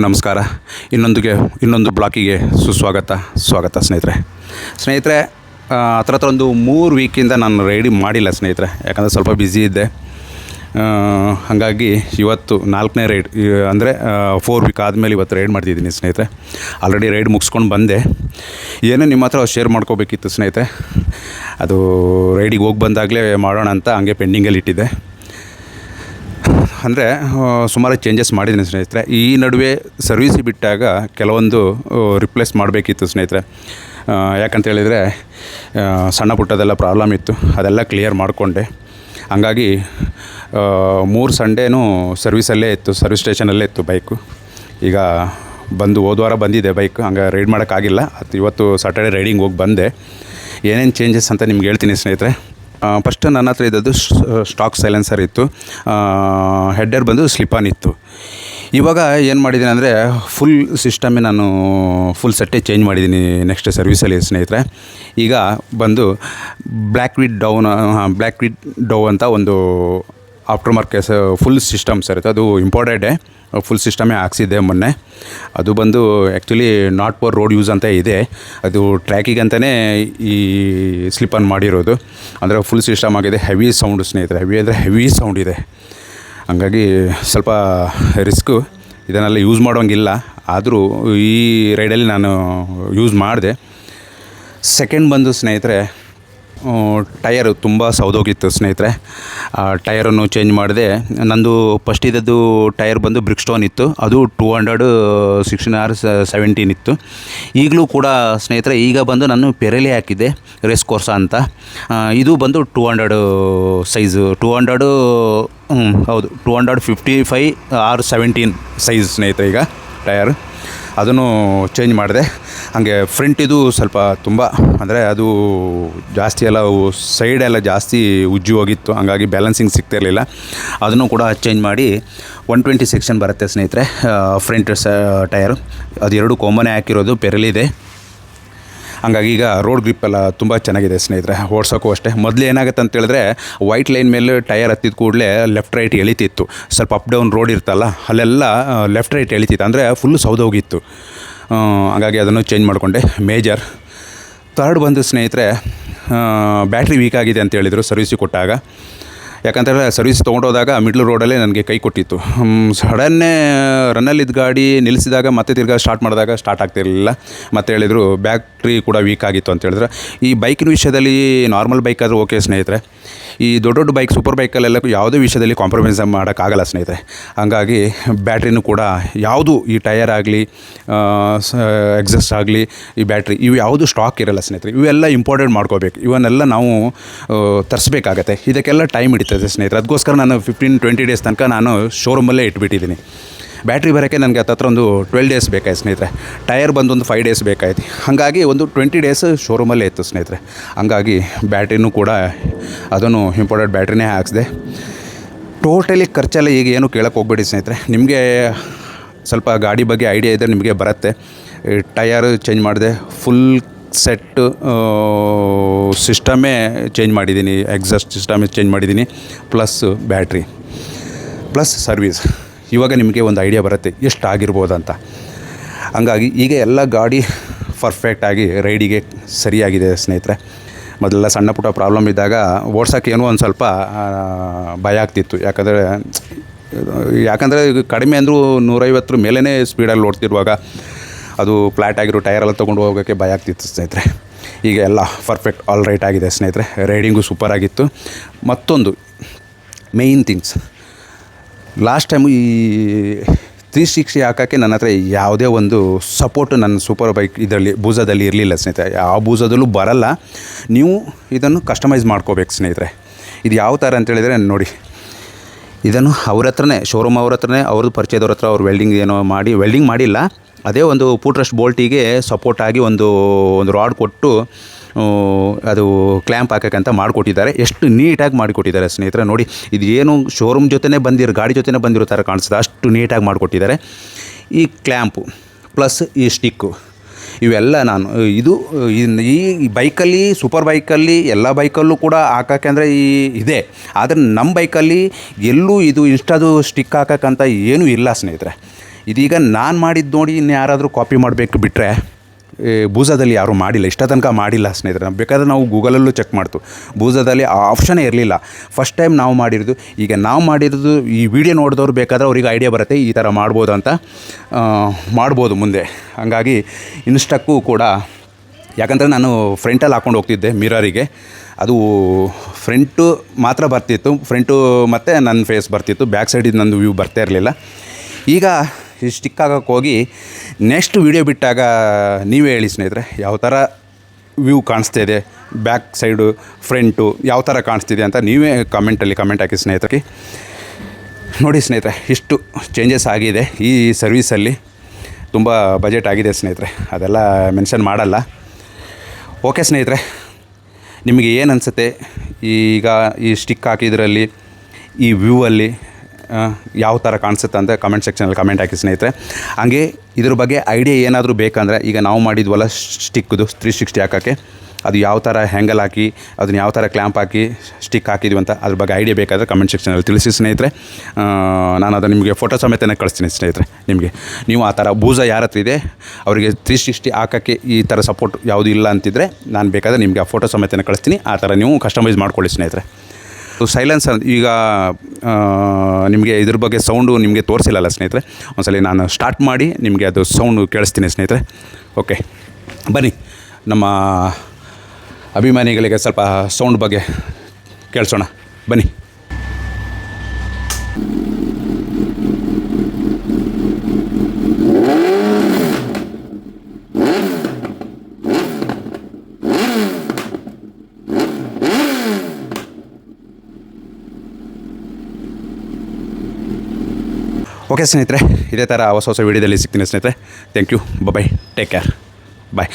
ನಮಸ್ಕಾರ. ಇನ್ನೊಂದು ಬ್ಲಾಕಿಗೆ ಸ್ವಾಗತ ಸ್ನೇಹಿತರೆ. ಹತ್ರ ಒಂದು 3 ವೀಕಿಂದ ನಾನು ರೈಡಿಂಗ್ ಮಾಡಿಲ್ಲ ಸ್ನೇಹಿತರೆ, ಯಾಕಂದರೆ ಸ್ವಲ್ಪ ಬ್ಯುಸಿ ಇದ್ದೆ. ಹಾಗಾಗಿ ಇವತ್ತು 4ನೇ ರೈಡ್, ಅಂದರೆ 4 ವೀಕ್ ಆದಮೇಲೆ ಇವತ್ತು ರೈಡ್ ಮಾಡ್ತಿದ್ದೀನಿ ಸ್ನೇಹಿತರೆ. ಆಲ್ರೆಡಿ ರೈಡ್ ಮುಗಿಸ್ಕೊಂಡು ಬಂದೆ. ಏನೋ ನಿಮ್ಮ ಹತ್ರ ಶೇರ್ ಮಾಡ್ಕೋಬೇಕಿತ್ತು ಸ್ನೇಹಿತರೆ. ಅದು ರೈಡಿಗೆ ಹೋಗಿ ಬಂದಾಗಲೇ ಮಾಡೋಣ ಅಂತ ಹಂಗೆ ಪೆಂಡಿಂಗಲ್ಲಿ ಇಟ್ಟಿದ್ದೆ. ಅಂದರೆ ಸುಮಾರು ಚೇಂಜಸ್ ಮಾಡಿದ್ದೀನಿ ಸ್ನೇಹಿತರೆ. ಈ ನಡುವೆ ಸರ್ವಿಸಿಗೆ ಬಿಟ್ಟಾಗ ಕೆಲವೊಂದು ರಿಪ್ಲೇಸ್ ಮಾಡಬೇಕಿತ್ತು ಸ್ನೇಹಿತರೆ. ಯಾಕಂತ ಹೇಳಿದರೆ ಸಣ್ಣ ಪುಟ್ಟದೆಲ್ಲ ಪ್ರಾಬ್ಲಮ್ ಇತ್ತು, ಅದೆಲ್ಲ ಕ್ಲಿಯರ್ ಮಾಡಿಕೊಂಡೆ. ಹಂಗಾಗಿ 3 ಸಂಡೇನೂ ಸರ್ವಿಸಲ್ಲೇ ಇತ್ತು, ಸರ್ವಿಸ್ ಸ್ಟೇಷನಲ್ಲೇ ಇತ್ತು ಬೈಕು. ಈಗ ಹೋದ್ವಾರ ಬಂದಿದೆ ಬೈಕ್, ಹಂಗೆ ರೈಡ್ ಮಾಡೋಕ್ಕಾಗಿಲ್ಲ. ಇವತ್ತು ಸಾಟರ್ಡೆ ರೈಡಿಂಗ್ ಹೋಗಿ ಬಂದೆ. ಏನೇನು ಚೇಂಜಸ್ ಅಂತ ನಿಮ್ಗೆ ಹೇಳ್ತೀನಿ ಸ್ನೇಹಿತರೆ. ಫಸ್ಟ್ ನನ್ನ ಹತ್ರ ಇದ್ದದ್ದು ಸ್ಟಾಕ್ ಸೈಲೆನ್ಸರ್ ಇತ್ತು, ಹೆಡ್ಡರ್ ಬಂದು ಸ್ಲಿಪಾನ್ ಇತ್ತು. ಇವಾಗ ಏನು ಮಾಡಿದ್ದೀನಿ ಅಂದರೆ ಫುಲ್ ಸಿಸ್ಟಮೇ ನಾನು ಫುಲ್ ಸೆಟ್ಟೇ ಚೇಂಜ್ ಮಾಡಿದ್ದೀನಿ ನೆಕ್ಸ್ಟ್ ಸರ್ವಿಸಲ್ಲಿ ಸ್ನೇಹಿತರೆ. ಈಗ ಬಂದು ಬ್ಲ್ಯಾಕ್ ವಿಡ್ ಡೌ ಅಂತ ಒಂದು after market full system sir ಇತ್ತು. ಅದು ಇಂಪೋರ್ಟೆಡೇ, ಫುಲ್ ಸಿಸ್ಟಮೇ ಹಾಕ್ಸಿದ್ದೆ ಮೊನ್ನೆ. ಅದು ಬಂದು actually not for road use ಅಂತ ಇದೆ, ಅದು ಟ್ರ್ಯಾಕಿಗೆ ಅಂತಲೇ ಈ ಸ್ಲಿಪನ್ ಮಾಡಿರೋದು. ಅಂದರೆ ಫುಲ್ ಸಿಸ್ಟಮ್ ಆಗಿದೆ. ಹೆವಿ ಸೌಂಡು ಸ್ನೇಹಿತರೆ, ಹೆವಿ ಸೌಂಡ್ ಇದೆ. ಹಂಗಾಗಿ ಸ್ವಲ್ಪ ರಿಸ್ಕು, ಇದನ್ನೆಲ್ಲ ಯೂಸ್ ಮಾಡೋಂಗಿಲ್ಲ. ಆದರೂ ಈ ರೈಡಲ್ಲಿ ನಾನು ಯೂಸ್ ಮಾಡಿದೆ. ಸೆಕೆಂಡ್ ಬಂದು ಸ್ನೇಹಿತರೆ, ಟಯರು ತುಂಬ ಸೌದೋಗಿತ್ತು ಸ್ನೇಹಿತರೆ. ಟಯರನ್ನು ಚೇಂಜ್ ಮಾಡಿದೆ. ನಂದು ಫಸ್ಟ್ ಇದ್ದದ್ದು ಟಯರ್ ಬಂದು ಬ್ರಿಕ್ಸ್ಟೋನ್ ಇತ್ತು, ಅದು 216/17 ಇತ್ತು. ಈಗಲೂ ಕೂಡ ಸ್ನೇಹಿತರೆ, ಈಗ ಬಂದು ನಾನು ಪೆರೆಲಿ ಹಾಕಿದ್ದೆ, ರೇಸ್ ಕೋರ್ಸಾ ಅಂತ. ಇದು ಬಂದು 200 ಸೈಜು, 255/17 ಸೈಜ್ ಸ್ನೇಹಿತರೆ. ಈಗ ಟಯರ್ ಅದನ್ನು ಚೇಂಜ್ ಮಾಡಿದೆ. ಹಾಗೆ ಫ್ರಂಟ್ ಇದು ಸ್ವಲ್ಪ ತುಂಬ, ಅಂದರೆ ಅದು ಜಾಸ್ತಿ ಎಲ್ಲ ಸೈಡೆಲ್ಲ ಜಾಸ್ತಿ ಉಜ್ಜು ಹೋಗಿತ್ತು, ಹಂಗಾಗಿ ಬ್ಯಾಲೆನ್ಸಿಂಗ್ ಸಿಗ್ತಿರಲಿಲ್ಲ. ಅದನ್ನು ಕೂಡ ಚೇಂಜ್ ಮಾಡಿ 120 ಸೆಕ್ಷನ್ ಬರುತ್ತೆ ಸ್ನೇಹಿತರೆ ಫ್ರಂಟ್ ಟಯರು. ಅದು 2 ಕೊಂಬನೇ ಹಾಕಿರೋದು, ಪೆರಲಿದೆ. ಹಂಗಾಗಿ ಈಗ ರೋಡ್ ಗ್ರಿಪ್ ಎಲ್ಲ ತುಂಬ ಚೆನ್ನಾಗಿದೆ ಸ್ನೇಹಿತರೆ, ಓಡ್ಸೋಕ್ಕೂ ಅಷ್ಟೇ. ಮೊದಲು ಏನಾಗುತ್ತೆ ಅಂತ ಹೇಳಿದ್ರೆ, ವೈಟ್ ಲೈನ್ ಮೇಲೆ ಟಯರ್ ಹತ್ತಿದ ಕೂಡಲೇ ಲೆಫ್ಟ್ ರೈಟ್ ಎಳಿತಿತ್ತು. ಸ್ವಲ್ಪ ಅಪ್ ಡೌನ್ ರೋಡ್ ಇರ್ತಲ್ಲ, ಅಲ್ಲೆಲ್ಲ ಲೆಫ್ಟ್ ರೈಟ್ ಎಳಿತಿತ್ತು, ಅಂದರೆ ಫುಲ್ಲು ಸೌದೋಗಿತ್ತು. ಹಾಗಾಗಿ ಅದನ್ನು ಚೇಂಜ್ ಮಾಡಿಕೊಂಡೆ, ಮೇಜರ್. ಥರ್ಡ್ ಬಂದು ಸ್ನೇಹಿತರೆ, ಬ್ಯಾಟ್ರಿ ವೀಕ್ ಆಗಿದೆ ಅಂತ ಹೇಳಿದರು ಸರ್ವಿಸಿಗೆ ಕೊಟ್ಟಾಗ. ಯಾಕಂತೇಳಿದ್ರೆ ಸರ್ವಿಸ್ ತೊಗೊಂಡೋದಾಗ ಮಿಡ್ಲ್ ರೋಡಲ್ಲೇ ನನಗೆ ಕೈ ಕೊಟ್ಟಿತ್ತು. ಸಡನ್ನೇ ರನ್ನಲ್ಲಿದ್ದ ಗಾಡಿ ನಿಲ್ಲಿಸಿದಾಗ ಮತ್ತೆ ತಿರ್ಗಾ ಸ್ಟಾರ್ಟ್ ಮಾಡಿದಾಗ ಸ್ಟಾರ್ಟ್ ಆಗ್ತಿರಲಿಲ್ಲ. ಮತ್ತು ಹೇಳಿದರು ಬ್ಯಾಟ್ರಿ ಕೂಡ ವೀಕ್ ಆಗಿತ್ತು ಅಂತ ಹೇಳಿದ್ರು. ಈ ಬೈಕಿನ ವಿಷಯದಲ್ಲಿ ನಾರ್ಮಲ್ ಬೈಕ್ ಆದರೂ ಓಕೆ ಸ್ನೇಹಿತರೆ, ಈ ದೊಡ್ಡ ಬೈಕ್ ಸೂಪರ್ ಬೈಕಲ್ಲೆಲ್ಲ ಯಾವುದೇ ವಿಷಯದಲ್ಲಿ ಕಾಂಪ್ರಮೈಸ್ ಮಾಡೋಕ್ಕಾಗಲ್ಲ ಸ್ನೇಹಿತರೆ. ಹಾಗಾಗಿ ಬ್ಯಾಟ್ರಿನೂ ಕೂಡ ಯಾವುದು, ಈ ಟಯರ್ ಆಗಲಿ ಎಕ್ಸಾಸ್ಟ್ ಆಗಲಿ, ಈ ಬ್ಯಾಟ್ರಿ ಇವು ಯಾವುದು ಸ್ಟಾಕ್ ಇರಲ್ಲ ಸ್ನೇಹಿತರೆ. ಇವೆಲ್ಲ ಇಂಪಾರ್ಟೆಂಟ್ ಮಾಡ್ಕೋಬೇಕು. ಇವನ್ನೆಲ್ಲ ನಾವು ತರಿಸ್ಬೇಕಾಗತ್ತೆ. ಇದಕ್ಕೆಲ್ಲ ಟೈಮ್ ಹಿಡಿತದೆ ಸ್ನೇಹಿತರೆ. ಅದಕ್ಕೋಸ್ಕರ ನಾನು 15-20 ಡೇಸ್ ತನಕ ನಾನು ಶೋರೂಮಲ್ಲೇ ಇಟ್ಬಿಟ್ಟಿದ್ದೀನಿ. ಬ್ಯಾಟ್ರಿ ಬರೋಕ್ಕೆ ನನಗೆ ಹತ್ರ ಒಂದು 12 ಡೇಸ್ ಬೇಕಾಯ್ತು ಸ್ನೇಹಿತರೆ. ಟಯರ್ ಬಂದು ಒಂದು 5 ಡೇಸ್ ಬೇಕಾಯ್ತು. ಹಾಗಾಗಿ ಒಂದು 20 ಡೇಸ್ ಶೋರೂಮಲ್ಲೇ ಇತ್ತು ಸ್ನೇಹಿತರೆ. ಹಂಗಾಗಿ ಬ್ಯಾಟ್ರಿನೂ ಕೂಡ ಅದನ್ನು ಇಂಪಾರ್ಟೆಂಟ್ ಬ್ಯಾಟ್ರಿನೇ ಹಾಕ್ಸಿದೆ. ಟೋಟಲಿ ಖರ್ಚೆಲ್ಲ ಈಗ ಏನು ಕೇಳೋಕ್ಕೆ ಹೋಗ್ಬೇಡಿ ಸ್ನೇಹಿತರೆ. ನಿಮಗೆ ಸ್ವಲ್ಪ ಗಾಡಿ ಬಗ್ಗೆ ಐಡಿಯಾ ಇದ್ದರೆ ನಿಮಗೆ ಬರುತ್ತೆ. ಟಯರ್ ಚೇಂಜ್ ಮಾಡಿದೆ, ಫುಲ್ ಸೆಟ್ ಸಿಸ್ಟಮೇ ಚೇಂಜ್ ಮಾಡಿದ್ದೀನಿ, ಎಕ್ಸಾಸ್ಟ್ ಸಿಸ್ಟಮೇ ಚೇಂಜ್ ಮಾಡಿದ್ದೀನಿ, ಪ್ಲಸ್ ಬ್ಯಾಟ್ರಿ ಪ್ಲಸ್ ಸರ್ವೀಸ್. ಇವಾಗ ನಿಮಗೆ ಒಂದು ಐಡಿಯಾ ಬರುತ್ತೆ ಎಷ್ಟು ಆಗಿರ್ಬೋದಂತ. ಹಂಗಾಗಿ ಈಗ ಎಲ್ಲ ಗಾಡಿ ಪರ್ಫೆಕ್ಟಾಗಿ ರೈಡಿಗೆ ಸರಿಯಾಗಿದೆ ಸ್ನೇಹಿತರೆ. ಮೊದಲೆಲ್ಲ ಸಣ್ಣ ಪುಟ್ಟ ಪ್ರಾಬ್ಲಮ್ ಇದ್ದಾಗ ಓಡ್ಸೋಕ್ಕೆ ಏನೋ ಒಂದು ಸ್ವಲ್ಪ ಭಯ ಆಗ್ತಿತ್ತು. ಯಾಕಂದರೆ ಕಡಿಮೆ ಅಂದರೂ 150 ಮೇಲೇ ಸ್ಪೀಡಲ್ಲಿ ಓಡ್ತಿರುವಾಗ ಅದು ಫ್ಲ್ಯಾಟ್ ಆಗಿರೋ ಟೈರೆಲ್ಲ ತೊಗೊಂಡು ಹೋಗೋಕ್ಕೆ ಭಯ ಆಗ್ತಿತ್ತು ಸ್ನೇಹಿತರೆ. ಈಗ ಎಲ್ಲ ಪರ್ಫೆಕ್ಟ್ ಆಲ್ ರೈಟ್ ಆಗಿದೆ ಸ್ನೇಹಿತರೆ. ರೈಡಿಂಗು ಸೂಪರ್ ಆಗಿತ್ತು. ಮತ್ತೊಂದು ಮೇಯ್ನ್ ಥಿಂಗ್ಸ್, ಲಾಸ್ಟ್ ಟೈಮು ಈ 360 ಹಾಕೋಕ್ಕೆ ನನ್ನ ಹತ್ರ ಯಾವುದೇ ಒಂದು ಸಪೋರ್ಟ್ ನನ್ನ ಸೂಪರ್ ಬೈಕ್ ಇದರಲ್ಲಿ ಬೂಜಾದಲ್ಲಿ ಇರಲಿಲ್ಲ ಸ್ನೇಹಿತರೆ. ಯಾವ ಬೂಜಾದಲ್ಲೂ ಬರಲ್ಲ. ನೀವು ಇದನ್ನು ಕಸ್ಟಮೈಸ್ ಮಾಡ್ಕೋಬೇಕು ಸ್ನೇಹಿತರೆ. ಇದು ಯಾವ ಥರ ಅಂತೇಳಿದರೆ ನೋಡಿ, ಇದನ್ನು ಅವ್ರ ಹತ್ರನೇ, ಶೋರೂಮ್ ಅವ್ರ ಹತ್ರನೇ, ಅವ್ರದ್ದು ಪರಿಚಯದವ್ರ ಹತ್ರ ಅವ್ರು ವೆಲ್ಡಿಂಗ್ ಮಾಡಿಲ್ಲ, ಅದೇ ಒಂದು ಪೂಟ್ರಸ್ಟ್ ಬೋಲ್ಟಿಗೆ ಸಪೋರ್ಟಾಗಿ ಒಂದು ರಾಡ್ ಕೊಟ್ಟು ಅದು ಕ್ಲ್ಯಾಂಪ್ ಹಾಕೋಕ್ಕಂತ ಮಾಡಿಕೊಟ್ಟಿದ್ದಾರೆ. ಎಷ್ಟು ನೀಟಾಗಿ ಮಾಡಿಕೊಟ್ಟಿದ್ದಾರೆ ಸ್ನೇಹಿತರೆ. ನೋಡಿ, ಇದು ಏನು ಶೋರೂಮ್ ಜೊತೆನೇ ಗಾಡಿ ಜೊತೆನೇ ಬಂದಿರೋ ಥರ ಕಾಣಿಸ್ತದೆ, ಅಷ್ಟು ನೀಟಾಗಿ ಮಾಡಿಕೊಟ್ಟಿದ್ದಾರೆ. ಈ ಕ್ಲ್ಯಾಂಪು ಪ್ಲಸ್ ಈ ಸ್ಟಿಕ್ಕು, ಇವೆಲ್ಲ ನಾನು ಈ ಬೈಕಲ್ಲಿ, ಸೂಪರ್ ಬೈಕಲ್ಲಿ, ಎಲ್ಲ ಬೈಕಲ್ಲೂ ಕೂಡ ಹಾಕೋಕ್ಕೆ ಅಂದರೆ ಇದೆ. ಆದರೆ ನಮ್ಮ ಬೈಕಲ್ಲಿ ಎಲ್ಲೂ ಇದು ಇನ್ಸ್ಟಾದು ಸ್ಟಿಕ್ ಹಾಕೋಕ್ಕಂತ ಏನೂ ಇಲ್ಲ ಸ್ನೇಹಿತರೆ. ಇದೀಗ ನಾನು ಮಾಡಿದ್ದು ನೋಡಿ ಇನ್ನು ಯಾರಾದರೂ ಕಾಪಿ ಮಾಡಬೇಕು ಬಿಟ್ಟರೆ ಬೂಝಾದಲ್ಲಿ ಯಾರೂ ಮಾಡಿಲ್ಲ, ಇಷ್ಟ ತನಕ ಮಾಡಿಲ್ಲ ಸ್ನೇಹಿತರೆ. ಬೇಕಾದ್ರೆ ನಾವು ಗೂಗಲಲ್ಲೂ ಚೆಕ್ ಮಾಡ್ತು, ಬೂಝಾದಲ್ಲಿ ಆ ಆಪ್ಷನೇ ಇರಲಿಲ್ಲ. ಫಸ್ಟ್ ಟೈಮ್ ನಾವು ಮಾಡಿರೋದು. ಈಗ ನಾವು ಮಾಡಿರೋದು ಈ ವಿಡಿಯೋ ನೋಡಿದವ್ರು ಬೇಕಾದ್ರೆ ಅವ್ರಿಗೆ ಐಡಿಯಾ ಬರುತ್ತೆ ಈ ಥರ ಮಾಡ್ಬೋದು ಅಂತ, ಮಾಡ್ಬೋದು ಮುಂದೆ. ಹಾಗಾಗಿ ಇನ್ಸ್ಟಕ್ಕೂ ಕೂಡ, ಯಾಕಂದರೆ ನಾನು ಫ್ರಂಟಲ್ಲಿ ಹಾಕ್ಕೊಂಡು ಹೋಗ್ತಿದ್ದೆ ಮಿರರಿಗೆ, ಅದು ಫ್ರಂಟು ಮಾತ್ರ ಬರ್ತಿತ್ತು, ಫ್ರಂಟು ಮತ್ತು ನನ್ನ ಫೇಸ್ ಬರ್ತಿತ್ತು, ಬ್ಯಾಕ್ ಸೈಡಿದ್ದು ನಂದು ವ್ಯೂ ಬರ್ತಾ ಇರಲಿಲ್ಲ. ಈಗ ಈ ಸ್ಟಿಕ್ ಆಗೋಕ್ಕೆ ಹೋಗಿ ನೆಕ್ಸ್ಟ್ ವೀಡಿಯೋ ಬಿಟ್ಟಾಗ ನೀವೇ ಹೇಳಿ ಸ್ನೇಹಿತರೆ, ಯಾವ ಥರ ವ್ಯೂ ಕಾಣಿಸ್ತಾಯಿದೆ, ಬ್ಯಾಕ್ ಸೈಡು ಫ್ರಂಟು ಯಾವ ಥರ ಕಾಣಿಸ್ತಿದೆ ಅಂತ ನೀವೇ ಕಮೆಂಟ್ ಹಾಕಿ ಸ್ನೇಹಿತರೆ. ನೋಡಿ ಸ್ನೇಹಿತರೆ, ಇಷ್ಟು ಚೇಂಜಸ್ ಆಗಿದೆ ಈ ಸರ್ವೀಸಲ್ಲಿ. ತುಂಬ ಬಜೆಟ್ ಆಗಿದೆ ಸ್ನೇಹಿತರೆ, ಅದೆಲ್ಲ ಮೆನ್ಷನ್ ಮಾಡಲ್ಲ. ಓಕೆ ಸ್ನೇಹಿತರೆ, ನಿಮಗೆ ಏನು ಅನಿಸುತ್ತೆ ಈಗ ಈ ಸ್ಟಿಕ್ ಹಾಕಿದ್ರಲ್ಲಿ, ಈ ವ್ಯೂವಲ್ಲಿ ಯಾವ ಥರ ಕಾಣಿಸುತ್ತೆ ಅಂತ ಕಮೆಂಟ್ ಸೆಕ್ಷನಲ್ಲಿ ಕಮೆಂಟ್ ಹಾಕಿ ಸ್ನೇಹಿತರೆ. ಹಾಗೆ ಇದ್ರ ಬಗ್ಗೆ ಐಡಿಯಾ ಏನಾದರೂ ಬೇಕಂದರೆ, ಈಗ ನಾವು ಮಾಡಿದ್ವಲ್ಲ ಸ್ಟಿಕ್ದು 360 ಹಾಕೋಕ್ಕೆ, ಅದು ಯಾವ ಥರ ಹ್ಯಾಂಗಲ್ ಹಾಕಿ ಅದನ್ನ ಯಾವ ಥರ ಕ್ಲ್ಯಾಂಪ್ ಹಾಕಿ ಸ್ಟಿಕ್ ಹಾಕಿದ್ವಿ ಅಂತ ಅದ್ರ ಬಗ್ಗೆ ಐಡಿಯಾ ಬೇಕಾದರೆ ಕಮೆಂಟ್ ಸೆಕ್ಷನಲ್ಲಿ ತಿಳಿಸಿ ಸ್ನೇಹಿತರೆ. ನಾನು ಅದನ್ನು ನಿಮಗೆ ಫೋಟೋ ಸಮೇತನೇ ಕಳಿಸ್ತೀನಿ ಸ್ನೇಹಿತರೆ. ನಿಮಗೆ ನೀವು ಆ ಥರ ಬೂಝಾ ಯಾರ ಹತ್ರ ಇದೆ ಅವರಿಗೆ 360 ಹಾಕೋಕ್ಕೆ ಈ ಥರ ಸಪೋರ್ಟ್ ಯಾವುದು ಇಲ್ಲ ಅಂತಿದ್ದರೆ ನಾನು ಬೇಕಾದರೆ ನಿಮಗೆ ಆ ಫೋಟೋ ಸಮೇತನೇ ಕಳಿಸ್ತೀನಿ. ಆ ಥರ ನೀವು ಕಸ್ಟಮೈಸ್ ಮಾಡ್ಕೊಳ್ಳಿ ಸ್ನೇಹಿತರೆ. ಸೈಲೆನ್ಸ್ ಈಗ ನಿಮಗೆ ಇದ್ರ ಬಗ್ಗೆ ಸೌಂಡು ನಿಮಗೆ ತೋರಿಸಿಲ್ಲಲ್ಲ ಸ್ನೇಹಿತರೆ, ಒಂದ್ಸಲ ನಾನು ಸ್ಟಾರ್ಟ್ ಮಾಡಿ ನಿಮಗೆ ಅದು ಸೌಂಡು ಕೇಳಿಸ್ತೀನಿ ಸ್ನೇಹಿತರೆ. ಓಕೆ, ಬನ್ನಿ ನಮ್ಮ ಅಭಿಮಾನಿಗಳಿಗೆ ಸ್ವಲ್ಪ ಸೌಂಡ್ ಬಗ್ಗೆ ಕೇಳಿಸೋಣ, ಬನ್ನಿ. ಓಕೆ ಸ್ನೇಹಿತರೆ, ಇದೇ ಥರ ಹೊಸ ವೀಡಿಯೋದಲ್ಲಿ ಸಿಗ್ತೀನಿ ಸ್ನೇಹಿತರೆ. Thank you, bye, take care, bye.